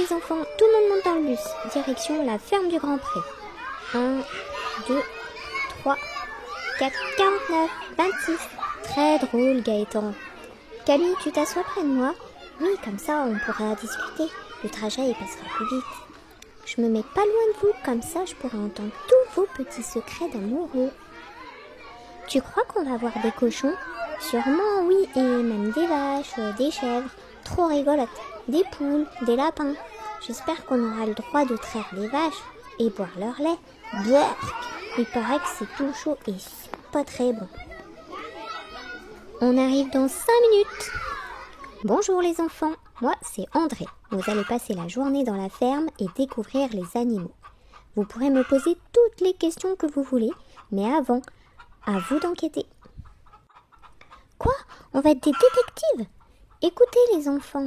les enfants, tout le monde monte dans le bus. Direction la ferme du Grand Pré. 1, 2, 3, 4, 49, 26. Très drôle, Gaëtan. Camille, tu t'assois près de moi? Oui, comme ça, on pourra discuter. Le trajet, il passera plus vite. Je me mets pas loin de vous, comme ça, je pourrai entendre tous vos petits secrets d'amoureux. Tu crois qu'on va voir des cochons? Sûrement, oui, et même des vaches, des chèvres, trop rigolotes, des poules, des lapins. J'espère qu'on aura le droit de traire les vaches et boire leur lait. Brrr. Il paraît que c'est tout chaud et c'est pas très bon. On arrive dans 5 minutes. Bonjour les enfants, moi c'est André. Vous allez passer la journée dans la ferme et découvrir les animaux. Vous pourrez me poser toutes les questions que vous voulez, mais avant, à vous d'enquêter. Quoi? On va être des détectives? Écoutez les enfants,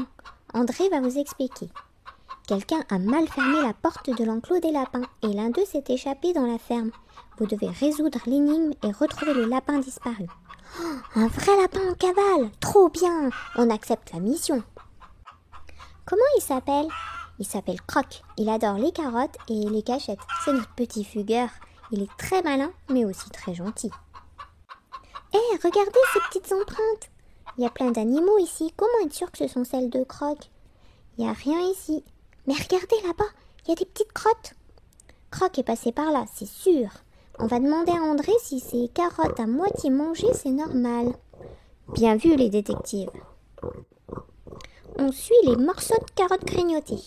André va vous expliquer. Quelqu'un a mal fermé la porte de l'enclos des lapins et l'un d'eux s'est échappé dans la ferme. Vous devez résoudre l'énigme et retrouver le lapin disparu. Oh, un vrai lapin en cavale! Trop bien! On accepte la mission. Comment il s'appelle? Il s'appelle Croc. Il adore les carottes et les cachettes. C'est notre petit fugueur. Il est très malin, mais aussi très gentil. Hé, regardez ces petites empreintes! Il y a plein d'animaux ici. Comment être sûr que ce sont celles de Croc? Il n'y a rien ici. Mais regardez là-bas, il y a des petites crottes. Croc est passé par là, c'est sûr. On va demander à André si ces carottes à moitié mangées, c'est normal. Bien vu les détectives. On suit les morceaux de carottes grignotées.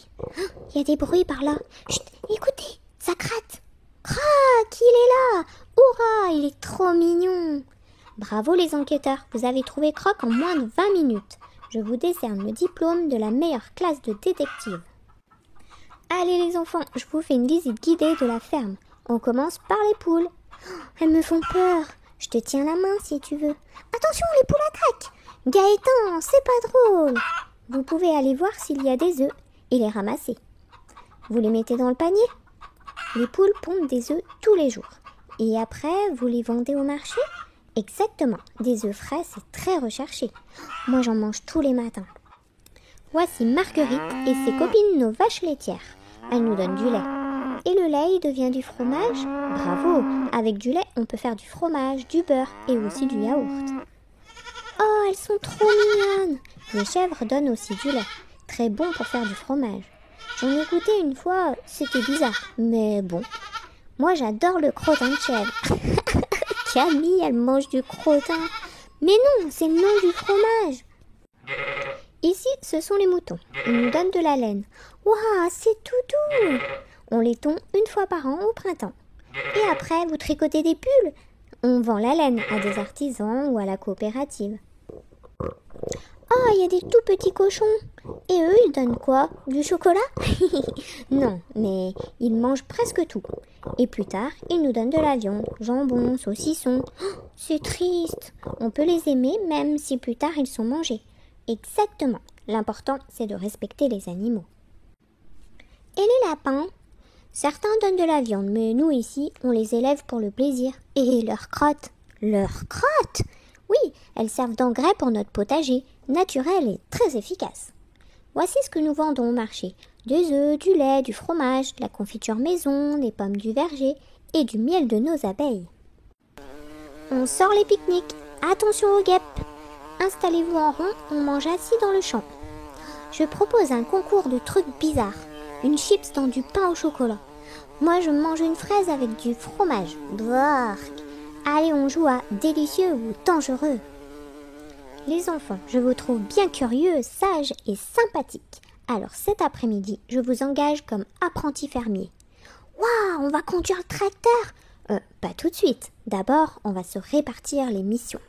Il y a des bruits par là. Chut, écoutez, ça gratte. Croc, il est là. Hurrah, il est trop mignon. Bravo les enquêteurs, vous avez trouvé Croc en moins de 20 minutes. Je vous décerne le diplôme de la meilleure classe de détective. Allez les enfants, je vous fais une visite guidée de la ferme. On commence par les poules. Oh, elles me font peur. Je te tiens la main si tu veux. Attention, les poules attaquent. Gaëtan, c'est pas drôle. Vous pouvez aller voir s'il y a des œufs et les ramasser. Vous les mettez dans le panier. Les poules pondent des œufs tous les jours. Et après, vous les vendez au marché? Exactement. Des œufs frais, c'est très recherché. Moi, j'en mange tous les matins. Voici Marguerite et ses copines, nos vaches laitières. Elles nous donnent du lait. Et le lait, il devient du fromage. Bravo! Avec du lait, on peut faire du fromage, du beurre et aussi du yaourt. Oh, elles sont trop mignonnes! Les chèvres donnent aussi du lait. Très bon pour faire du fromage. J'en ai goûté une fois, c'était bizarre, mais bon. Moi, j'adore le crottin de chèvre. Camille, elle mange du crottin. Mais non, c'est le nom du fromage. Ici, ce sont les moutons. Ils nous donnent de la laine. Waouh, c'est tout doux! On les tond une fois par an au printemps. Et après, vous tricotez des pulls. On vend la laine à des artisans ou à la coopérative. Oh, il y a des tout petits cochons. Et eux, ils donnent quoi? Du chocolat? Non, mais ils mangent presque tout. Et plus tard, ils nous donnent de la viande, jambon, saucisson. Oh, c'est triste. On peut les aimer même si plus tard ils sont mangés. Exactement. L'important, c'est de respecter les animaux. Et les lapins? Certains donnent de la viande, mais nous ici, on les élève pour le plaisir. Et leurs crottes? Leurs crottes? Oui, elles servent d'engrais pour notre potager, naturel et très efficace. Voici ce que nous vendons au marché. Des œufs, du lait, du fromage, de la confiture maison, des pommes du verger et du miel de nos abeilles. On sort les pique-niques. Attention aux guêpes. Installez-vous en rond, on mange assis dans le champ. Je propose un concours de trucs bizarres. Une chips dans du pain au chocolat. Moi, je mange une fraise avec du fromage. Brrr. Allez, on joue à délicieux ou dangereux. Les enfants, je vous trouve bien curieux, sages et sympathiques. Alors cet après-midi, je vous engage comme apprenti fermier. Waouh, on va conduire le tracteur? Pas tout de suite. D'abord, on va se répartir les missions.